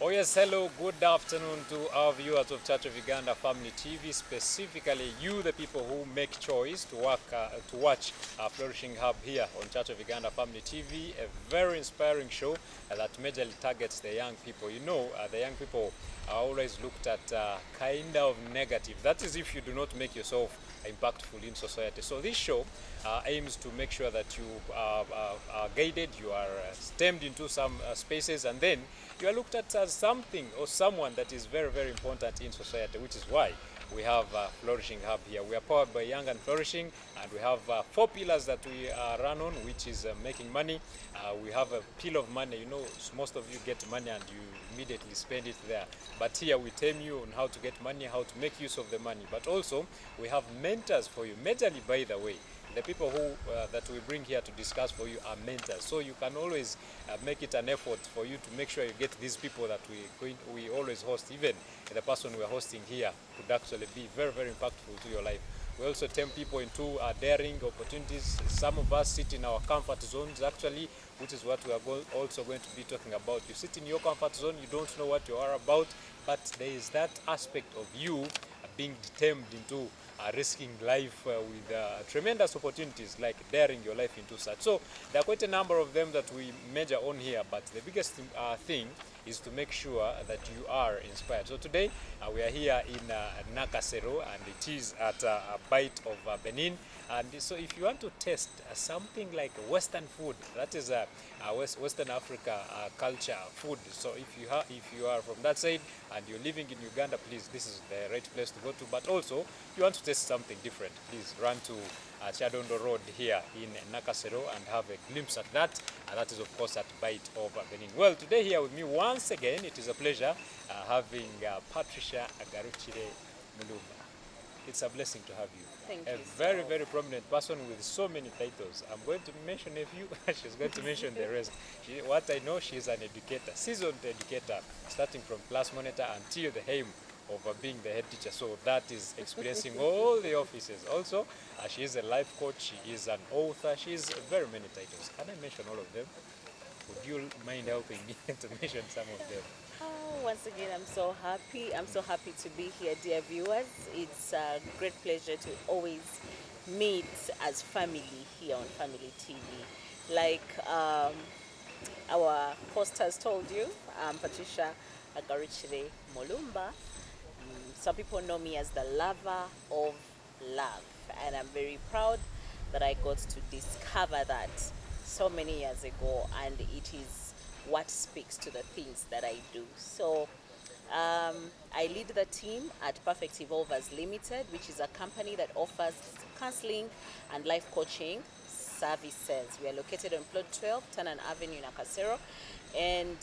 Oh yes, hello, good afternoon to our viewers of Church of Uganda Family TV, specifically you, the people who make choice to watch Flourishing Hub here on Church of Uganda Family TV, a very inspiring show that majorly targets the young people. You know, the young people are always looked at kind of negative. That is if you do not make yourself impactful in society. So this show aims to make sure that you are guided, you are stemmed into some spaces, and then you are looked at as something or someone that is very, very important in society, which is why we have Flourishing Hub here. We are powered by Young and Flourishing, and we have 4 pillars that we run on, which is making money. We have a pillar of money. You know, most of you get money and you immediately spend it there. But here we tell you on how to get money, how to make use of the money. But also, we have mentors for you. Majorly, by the way, the people who that we bring here to discuss for you are mentors. So you can always make it an effort for you to make sure you get these people that we always host. Even the person we are hosting here could actually be very, very impactful to your life. We also turn people into daring opportunities. Some of us sit in our comfort zones actually, which is what we are also going to be talking about. You sit in your comfort zone, you don't know what you are about, but there is that aspect of you being determined into risking life with tremendous opportunities, like daring your life into such. So there are quite a number of them that we measure on here, but the biggest thing is to make sure that you are inspired. So today we are here in Nakasero, and it is at a bite of Benin. And so if you want to test something like Western food, that is Western Africa culture food. So if you are from that side and you're living in Uganda, please, this is the right place to go to. But also, you want to taste something different, please run to Chadondo Road here in Nakasero and have a glimpse at that. And that is, of course, at Bite of Benin. Well, today here with me once again, it is a pleasure having Patricia Agarukire Mulumba. It's a blessing to have you. Thank A you. very, very prominent person with so many titles. I'm going to mention a few, she's going to mention the rest. What I know, she's an educator, seasoned educator, starting from class monitor until the aim of being the head teacher. So that is experiencing all the offices. Also, she is a life coach, she is an author, she is very many titles. Can I mention all of them? Would you mind helping me to mention some of them? Oh, once again, I'm so happy. I'm so happy to be here, dear viewers. It's a great pleasure to always meet as family here on Family TV. Like our host has told you, I'm Patricia Agarukire Mulumba. Some people know me as the lover of love, and I'm very proud that I got to discover that so many years ago, and it is what speaks to the things that I do. So I lead the team at Perfect Evolvers Limited, which is a company that offers counseling and life coaching services. We are located on plot 12, Tanan Avenue, Nakasero. And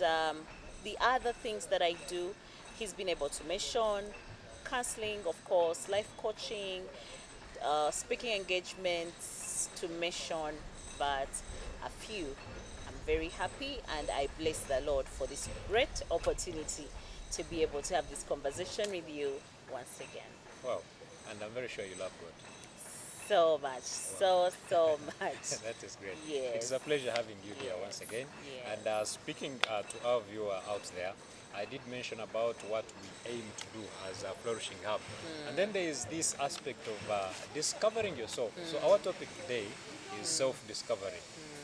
the other things that I do, he's been able to mention counseling, of course, life coaching, speaking engagements to mention, but a few. I'm very happy, and I bless the Lord for this great opportunity to be able to have this conversation with you once again. Wow, and I'm very sure you love God. So much, so much. That is great. Yes. It's a pleasure having you here once again. Yes. And speaking to our viewer out there, I did mention about what we aim to do as a Flourishing Hub. And then there is this aspect of discovering yourself. So our topic today is self-discovery.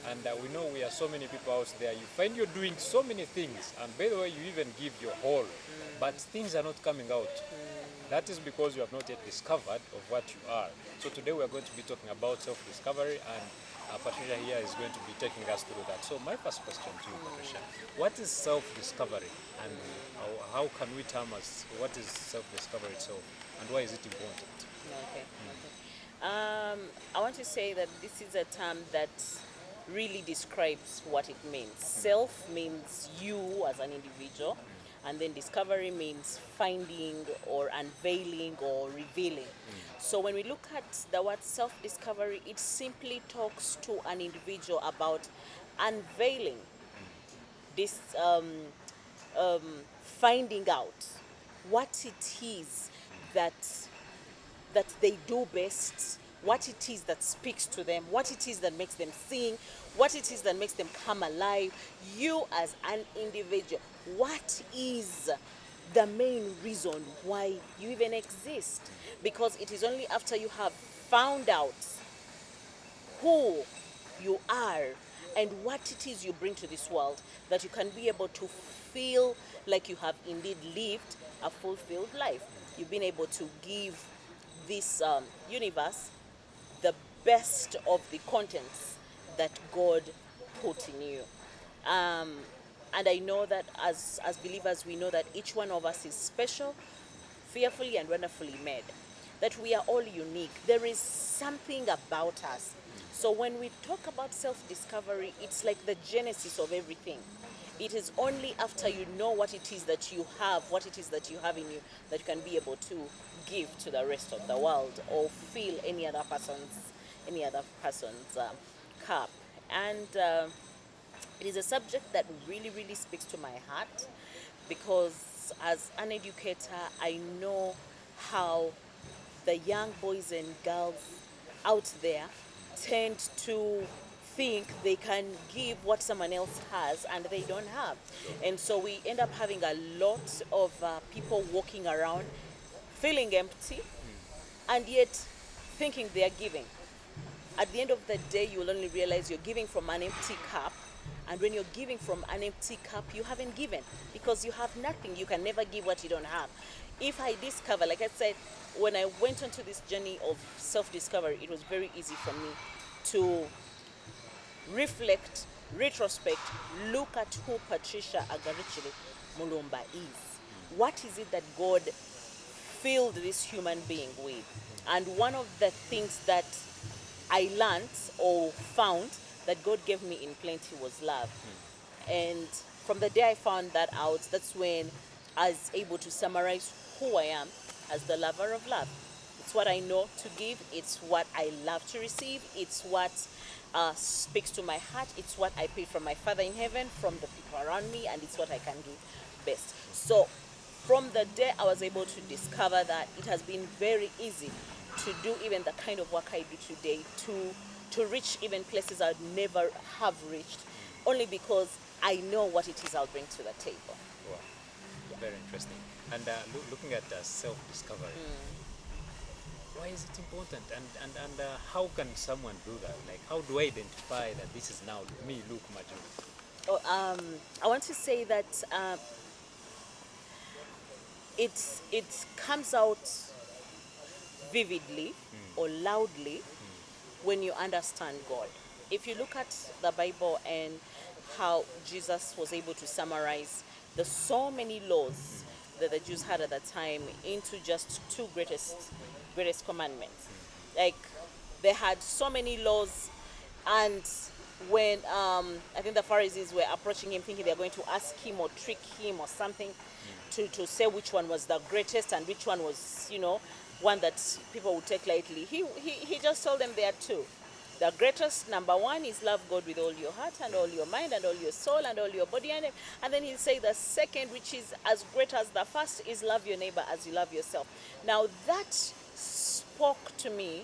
And we know we are so many people out there. You find you're doing so many things, and by the way, you even give your all, but things are not coming out. That is because you have not yet discovered of what you are. So today we are going to be talking about self-discovery, and Patricia here is going to be taking us through that. So my first question to you, Patricia, what is self-discovery, and how can we term as what is self-discovery itself, and why is it important? Okay. I want to say that this is a term that really describes what it means. Self means you as an individual, and then discovery means finding or unveiling or revealing. So when we look at the word self-discovery, it simply talks to an individual about unveiling this, finding out what it is that they do best, what it is that speaks to them, what it is that makes them sing, what it is that makes them come alive. You as an individual, what is the main reason why you even exist. Because it is only after you have found out who you are and what it is you bring to this world that you can be able to feel like you have indeed lived a fulfilled life. You've been able to give this universe the best of the contents that God put in you. And I know that as believers, we know that each one of us is special, fearfully and wonderfully made, that we are all unique. There is something about us. So when we talk about self-discovery, it's like the genesis of everything. It is only after you know what it is that you have, what it is that you have in you, that you can be able to give to the rest of the world or fill any other person's cup. And it is a subject that really, really speaks to my heart, because as an educator, I know how the young boys and girls out there tend to think they can give what someone else has and they don't have. And so we end up having a lot of people walking around feeling empty and yet thinking they are giving. At the end of the day, you will only realize you're giving from an empty cup. And when you're giving from an empty cup, you haven't given, because you have nothing. You can never give what you don't have. If I discover, like I said, when I went onto this journey of self-discovery, it was very easy for me to reflect, retrospect, look at who Patricia Agarukire Mulumba is. What is it that God filled this human being with? And one of the things that I learned or found that God gave me in plenty was love. And from the day I found that out, that's when I was able to summarize who I am as the lover of love. It's what I know to give. It's what I love to receive. It's what speaks to my heart. It's what I pay from my Father in heaven, from the people around me, and it's what I can give best. So from the day I was able to discover that, it has been very easy to do even the kind of work I do today, to reach even places I'd never have reached, only because I know what it is I'll bring to the table. Wow. Very interesting. And looking at self-discovery, why is it important? And how can someone do that? Like, how do I identify that this is now me, Luke Majuru? Oh, I want to say that it comes out vividly or loudly when you understand God. If you look at the Bible and how Jesus was able to summarize the so many laws that the Jews had at that time into just two greatest commandments. Like, they had so many laws, and when I think the Pharisees were approaching him thinking they're going to ask him or trick him or something to say which one was the greatest and which one was, one that people would take lightly. He just told them there are two. The greatest, number one, is love God with all your heart and all your mind and all your soul and all your body. And then he'll say the second, which is as great as the first, is love your neighbor as you love yourself. Now that spoke to me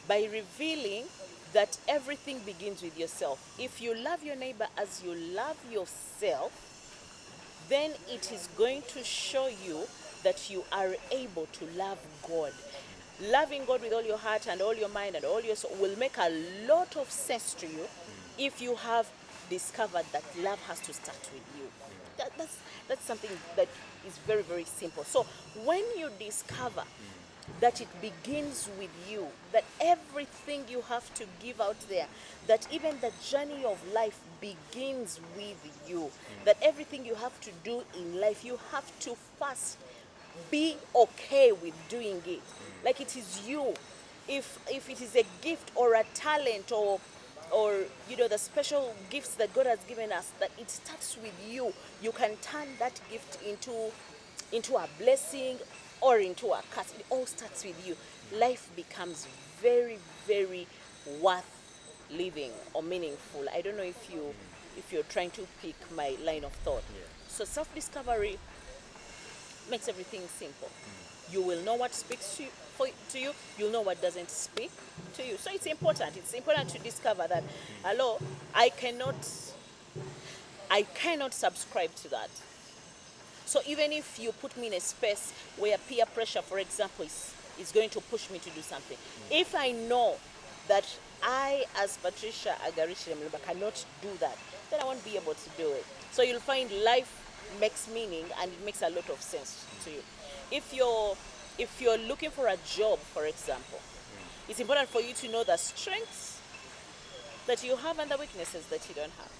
by revealing that everything begins with yourself. If you love your neighbor as you love yourself, then it is going to show you that you are able to love God. Loving God with all your heart and all your mind and all your soul will make a lot of sense to you if you have discovered that love has to start with you. That's something that is very, very simple. So when you discover that it begins with you, that everything you have to give out there, that even the journey of life begins with you, that everything you have to do in life, you have to first be okay with doing it. Like, it is you. If it is a gift or a talent or the special gifts that God has given us, that it starts with you. You can turn that gift into a blessing or into a curse. It all starts with you. Life becomes very, very worth living or meaningful. I don't know if you're trying to pick my line of thought. Yeah. So self-discovery makes everything simple. You will know what speaks to you. You'll know what doesn't speak to you. So it's important. It's important to discover that, hello, I cannot subscribe to that. So even if you put me in a space where peer pressure, for example, is going to push me to do something, if I know that I, as Patricia Agarukire Mulumba, cannot do that, then I won't be able to do it. So you'll find life makes meaning and it makes a lot of sense to you. If you're looking for a job, for example, it's important for you to know the strengths that you have and the weaknesses that you don't have.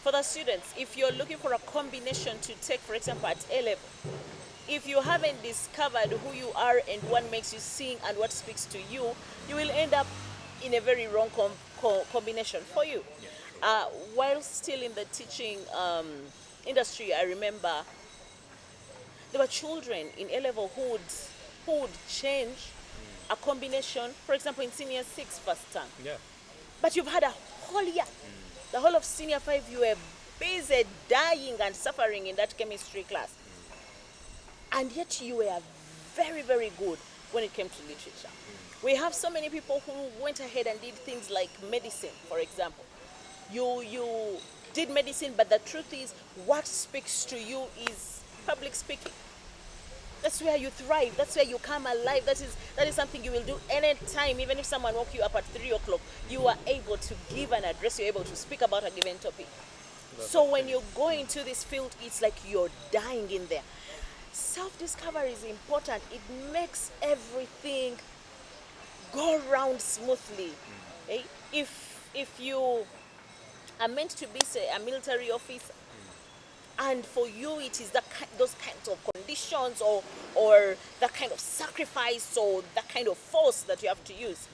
For the students, if you're looking for a combination to take, for example, at A level, if you haven't discovered who you are and what makes you sing and what speaks to you, you will end up in a very wrong combination for you. While still in the teaching industry, I remember there were children in A level who would change a combination, for example, in senior 6 first term. Yeah. But you've had a whole year. The whole of senior 5, you were busy dying and suffering in that chemistry class. And yet you were very, very good when it came to literature. We have so many people who went ahead and did things like medicine, for example. You did medicine, but the truth is, what speaks to you is public speaking. That's where you thrive. That's where you come alive. That is something you will do anytime. Even if someone woke you up at 3 o'clock, you are able to give an address. You're able to speak about a given topic. So when you go into this field, it's like you're dying in there. Self-discovery is important. It makes everything go round smoothly. Okay? If you are meant to be, say, a military officer, and for you it is those kinds of conditions or that kind of sacrifice or that kind of force that you have to use.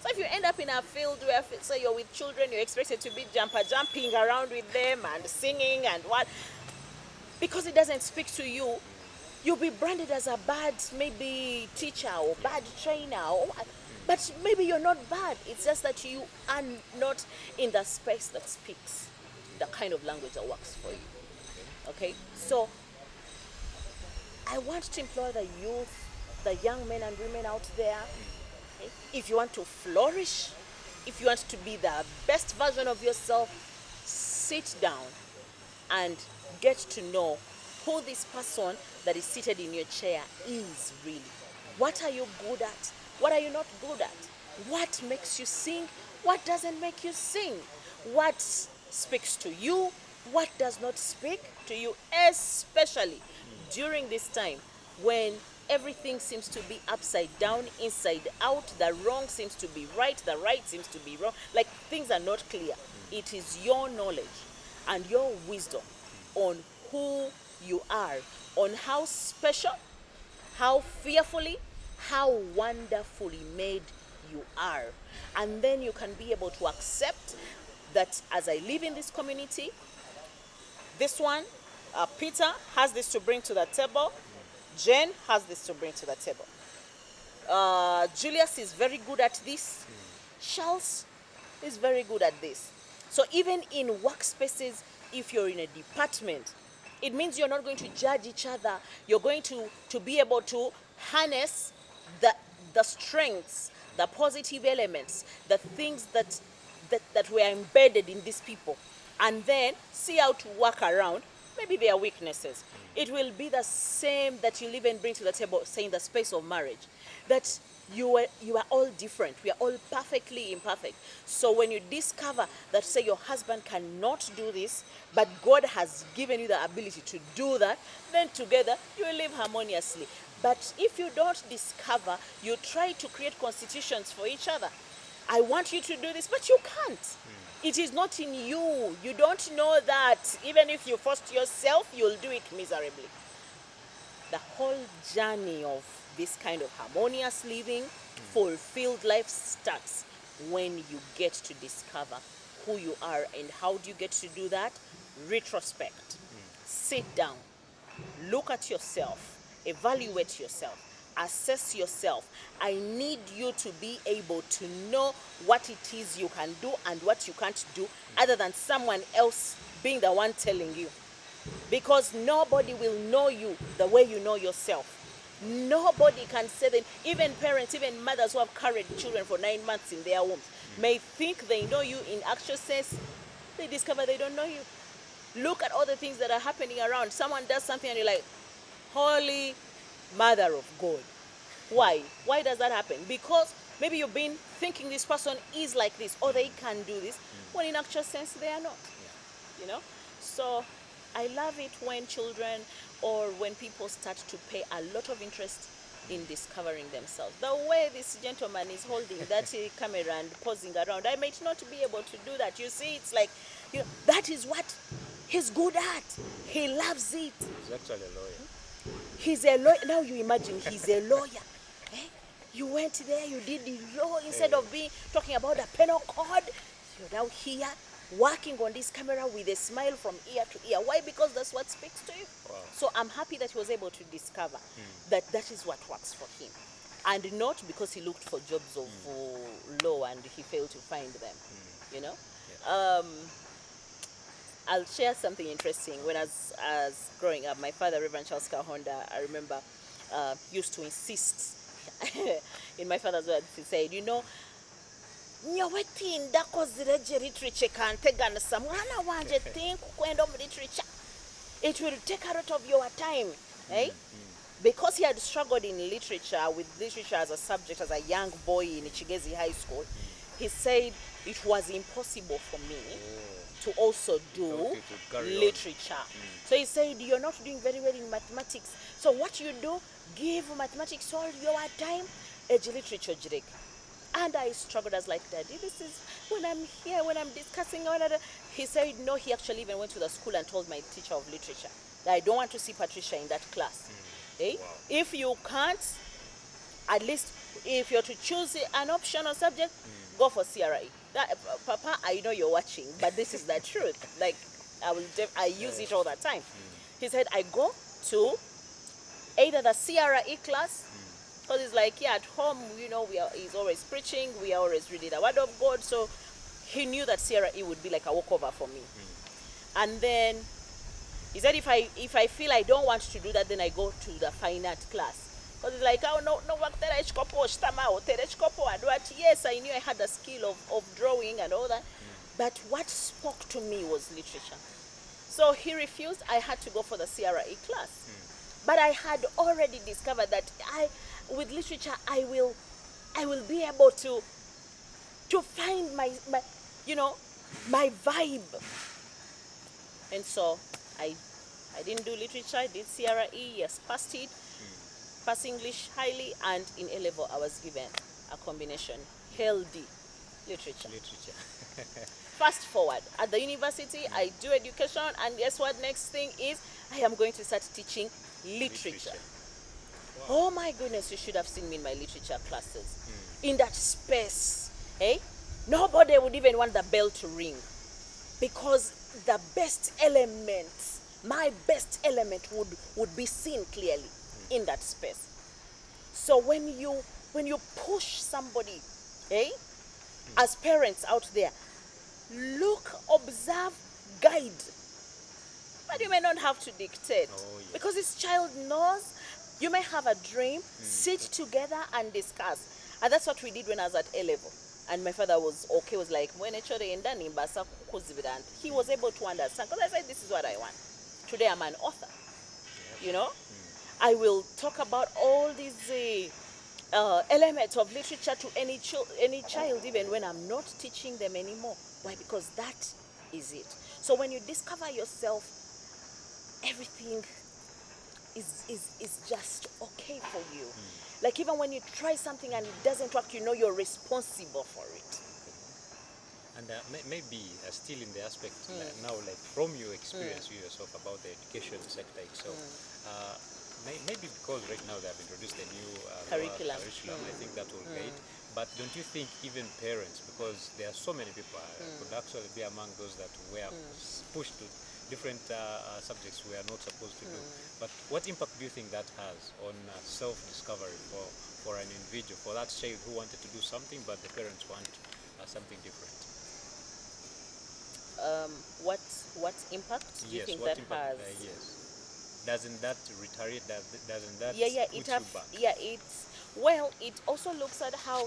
So if you end up in a field where, say, you're with children, you're expected to be jumping around with them and singing and what, because it doesn't speak to you, you'll be branded as a bad maybe teacher or bad trainer or what. But maybe you're not bad. It's just that you are not in the space that speaks the kind of language that works for you. Okay? So I want to implore the youth, the young men and women out there, okay? If you want to flourish, if you want to be the best version of yourself, sit down and get to know who this person that is seated in your chair is really. What are you good at? What are you not good at? What makes you sing? What doesn't make you sing? What speaks to you? What does not speak to you? Especially during this time when everything seems to be upside down, inside out, the wrong seems to be right, the right seems to be wrong. Like things are not clear. It is your knowledge and your wisdom on who you are, on how special, how fearfully, how wonderfully made you are. And then you can be able to accept that as I live in this community, this one, Peter has this to bring to the table, Jen has this to bring to the table. Julius is very good at this. Charles is very good at this. So even in workspaces, if you're in a department, it means you're not going to judge each other. You're going to be able to harness the strengths, the positive elements, the things that were embedded in these people, and then see how to work around maybe their weaknesses. It will be the same that you'll even bring to the table, say in the space of marriage, that you are all different. We are all perfectly imperfect. So when you discover that, say, your husband cannot do this, but God has given you the ability to do that, then together you will live harmoniously. But if you don't discover, you try to create constitutions for each other. I want you to do this, but you can't. It is not in you. You don't know that even if you forced yourself, you'll do it miserably. The whole journey of this kind of harmonious living, fulfilled life starts when you get to discover who you are. And how do you get to do that? Retrospect. Sit down. Look at yourself. Evaluate yourself. Assess yourself. I need you to be able to know what it is you can do and what you can't do, other than someone else being the one telling you. Because nobody will know you the way you know yourself. Nobody can say that. Even parents, even mothers who have carried children for 9 months in their wombs may think they know you. In actual sense, they discover they don't know you. Look at all the things that are happening around. Someone does something and you're like, Holy Mother of God. Why? Why does that happen? Because maybe you've been thinking this person is like this or they can do this, when in actual sense they are not. You know? So I love it when children or when people start to pay a lot of interest in discovering themselves. The way this gentleman is holding that camera and posing around, I might not be able to do that. You see, it's like, you know, that is what he's good at. He loves it. He's actually a lawyer. He's a lawyer. Now you imagine he's a lawyer. Eh? You went there, you did the law instead of being talking about the penal code. You're now here working on this camera with a smile from ear to ear. Why? Because that's what speaks to you. Wow. So I'm happy that he was able to discover that that is what works for him. And not because he looked for jobs of law and he failed to find them. You know? Yeah. I'll share something interesting. When as growing up, my father, Reverend Charles Kahonda, I remember, used to insist in my father's words, he said, you know, nyowetinda kozire literature kanteganisa mwana wanje think kwenda mu literature, it will take a lot of your time, eh? Because he had struggled in literature, with literature as a subject as a young boy in Chigezi High School, he said it was impossible for me to also do literature. So he said, you're not doing very well in mathematics. So what you do, give mathematics all your time, age literature jirek. And I struggled. I was like, Daddy, this is when I'm here, when I'm discussing. He said, no, he actually even went to the school and told my teacher of literature that I don't want to see Patricia in that class. Eh? Wow. If you can't, at least if you're to choose an optional subject, go for CRE. That, Papa, I know you're watching, but this is the truth. Like, I use it all the time. He said, I go to either the CRE class, because it's like, yeah, at home, you know, he's always preaching, we are always reading the Word of God, so he knew that CRE would be like a walkover for me. And then he said, if I feel I don't want to do that, then I go to the fine art class. Because it's like, oh, no, yes, I knew I had the skill of drawing and all that, but what spoke to me was literature. So he refused. I had to go for the CRE class. But I had already discovered that with literature, I will be able to find my my vibe. And so I didn't do literature. I did CRE. Yes, passed it. Passed English highly, and in A level I was given a combination healthy literature. Fast forward at the university, I do education, and guess what? Next thing is I am going to start teaching literature. Wow. Oh my goodness, you should have seen me in my literature classes. In that space, eh? Nobody would even want the bell to ring, because the best element, my best element would be seen clearly in that space. So when you push somebody, eh? As parents out there, look, observe, guide. But you may not have to dictate. Because this child knows. You may have a dream, sit together and discuss. And that's what we did when I was at A level. And my father was okay, was like, he was able to understand. Because I said, this is what I want. Today I'm an author. You know? I will talk about all these elements of literature to any child, even when I'm not teaching them anymore. Why? Because that is it. So when you discover yourself, everything is just okay for you. Like even when you try something and it doesn't work, you know you're responsible for it. And maybe still in the aspect now, like from your experience you yourself about the education sector itself, maybe because right now they have introduced a new curriculum, I think that will be it. But don't you think even parents, because there are so many people, could actually be among those that were pushed to different subjects we are not supposed to do. But what impact do you think that has on self-discovery for an individual, for that child who wanted to do something but the parents want something different? What impact do you think that has? Yes. Doesn't that retaliate? Doesn't that it also looks at how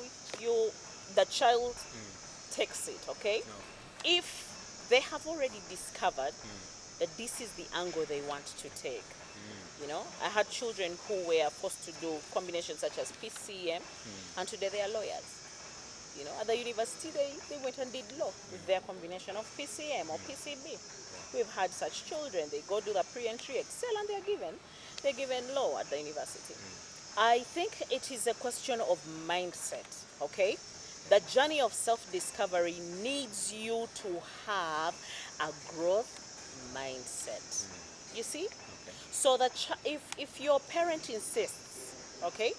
the child takes it. Okay, if they have already discovered that this is the angle they want to take, You know, I had children who were forced to do combinations such as PCM, and today they are lawyers. You know, at the university, they went and did law with their combination of PCM or PCB. We've had such children. They go do the pre-entry Excel and they're given law at the university. I think it is a question of mindset, okay? The journey of self-discovery needs you to have a growth mindset. You see? So that if your parent insists, okay,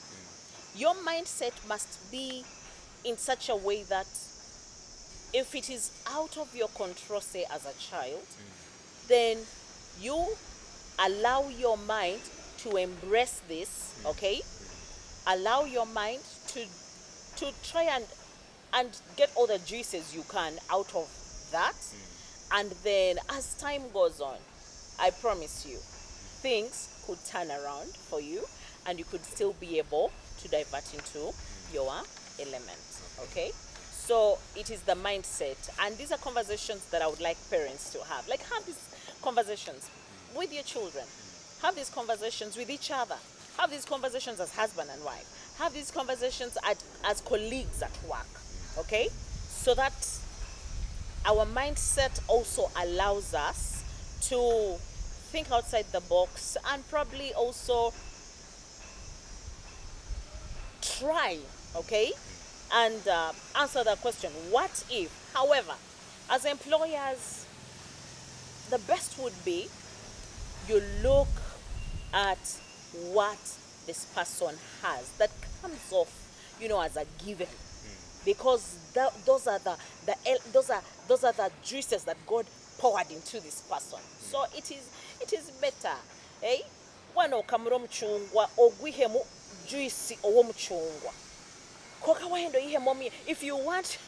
your mindset must be in such a way that if it is out of your control, say as a child, then you allow your mind to embrace this, okay? Allow your mind to try and get all the juices you can out of that. And then as time goes on, I promise you, things could turn around for you and you could still be able to divert into your element, okay? So it is the mindset, and these are conversations that I would like parents to have. Like, have these conversations with your children, have these conversations with each other, have these conversations as husband and wife, have these conversations as colleagues at work, okay? So that our mindset also allows us to think outside the box and probably also try, okay, and answer the question, what if? However, as employers, the best would be you look at what this person has that comes off, you know, as a given, because those are the juices that God poured into this person. So it is better, eh? Wano kamuro mchungwa ogwihemu juice owo mchungwa. Koka wendo ihe mommy, if you want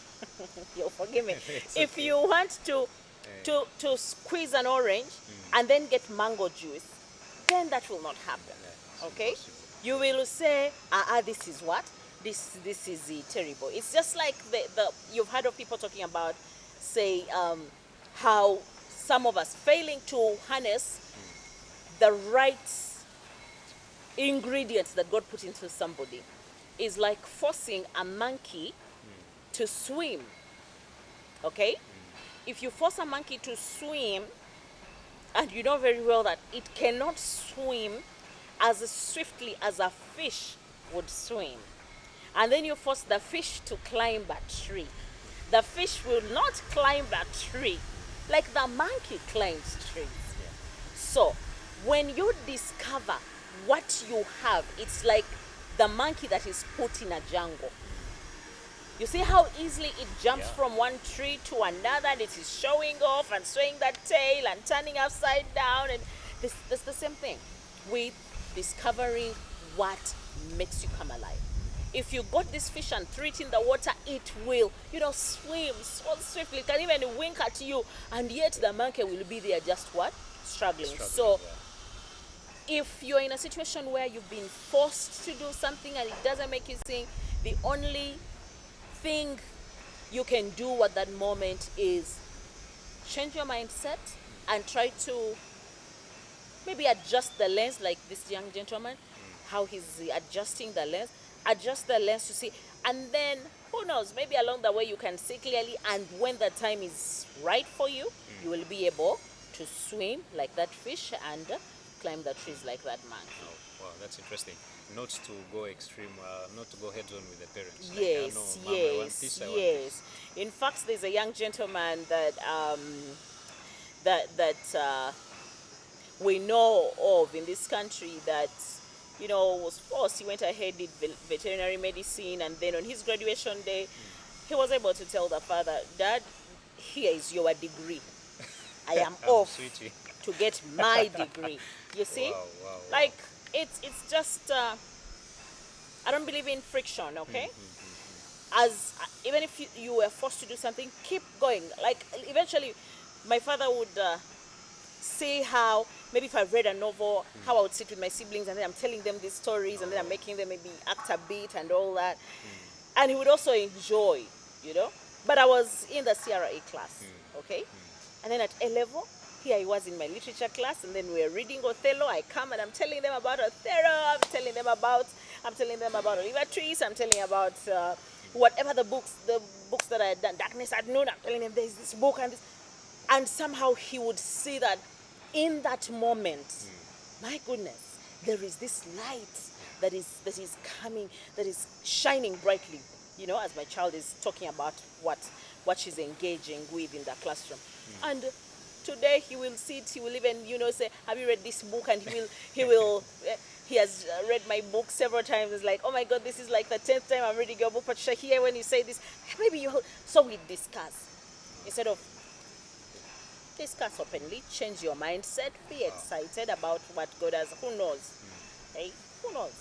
you'll forgive me. If you want to squeeze an orange and then get mango juice, then that will not happen. Okay? You will say, this is what? This is terrible. It's just like the you've heard of people talking about, say, how some of us failing to harness the right ingredients that God put into somebody is like forcing a monkey to swim. Okay? If you force a monkey to swim and you know very well that it cannot swim as swiftly as a fish would swim, and then you force the fish to climb a tree, the fish will not climb a tree like the monkey climbs trees. So when you discover what you have, it's like the monkey that is put in a jungle. You see how easily it jumps from one tree to another, and it is showing off and swaying that tail and turning upside down. And that's the same thing with discovering what makes you come alive. If you got this fish and threw it in the water, it will, swim so swiftly. It can even wink at you, and yet the monkey will be there just what? Struggling. So if you're in a situation where you've been forced to do something and it doesn't make you sing, the only thing you can do at that moment is change your mindset and try to maybe adjust the lens, like this young gentleman, how he's adjusting the lens. Adjust the lens to see, and then who knows, maybe along the way you can see clearly, and when the time is right for you, you will be able to swim like that fish and climb the trees like that man. Oh, wow, that's interesting. Not to go extreme, not to go head on with the parents. Yes, like, Mama, I want this, I want this. In fact, there's a young gentleman that we know of in this country that was forced. He went ahead, did veterinary medicine, and then on his graduation day, he was able to tell the father, "Dad, here is your degree. I am off Sweetie. to get my degree." You see? Wow. Like, it's just, I don't believe in friction, okay? As even if you were forced to do something, keep going. Like, eventually, my father would see how, maybe if I read a novel, how I would sit with my siblings and then I'm telling them these stories and then I'm making them maybe act a bit and all that. And he would also enjoy, But I was in the CRA class, okay? And then at A level, Here I was in my literature class, and then we were reading Othello. I come and I'm telling them about Othello. I'm telling them about Oliver Twist. I'm telling about whatever the books that I had done. Darkness at Noon. I'm telling them there's this book and this, and somehow he would see that in that moment, my goodness, there is this light that is coming, that is shining brightly. You know, as my child is talking about what she's engaging with in the classroom, and today he will sit, he will even, you know, say, have you read this book? And he has read my book several times. It's like, oh my God, this is like the 10th time I'm reading your book, Patricia. Here when you say this, maybe you, so we discuss instead of discuss openly, change your mindset, be excited about what God has. Who knows? Hey, who knows?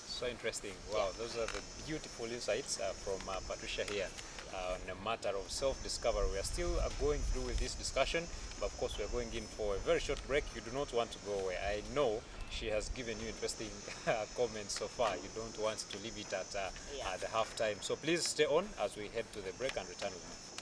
So interesting. Wow, those are the beautiful insights from Patricia here on a matter of self-discovery. We are still going through with this discussion, but of course we are going in for a very short break. You do not want to go away. I know she has given you interesting comments so far. You don't want to leave it at the halftime. So please stay on as we head to the break and return with more.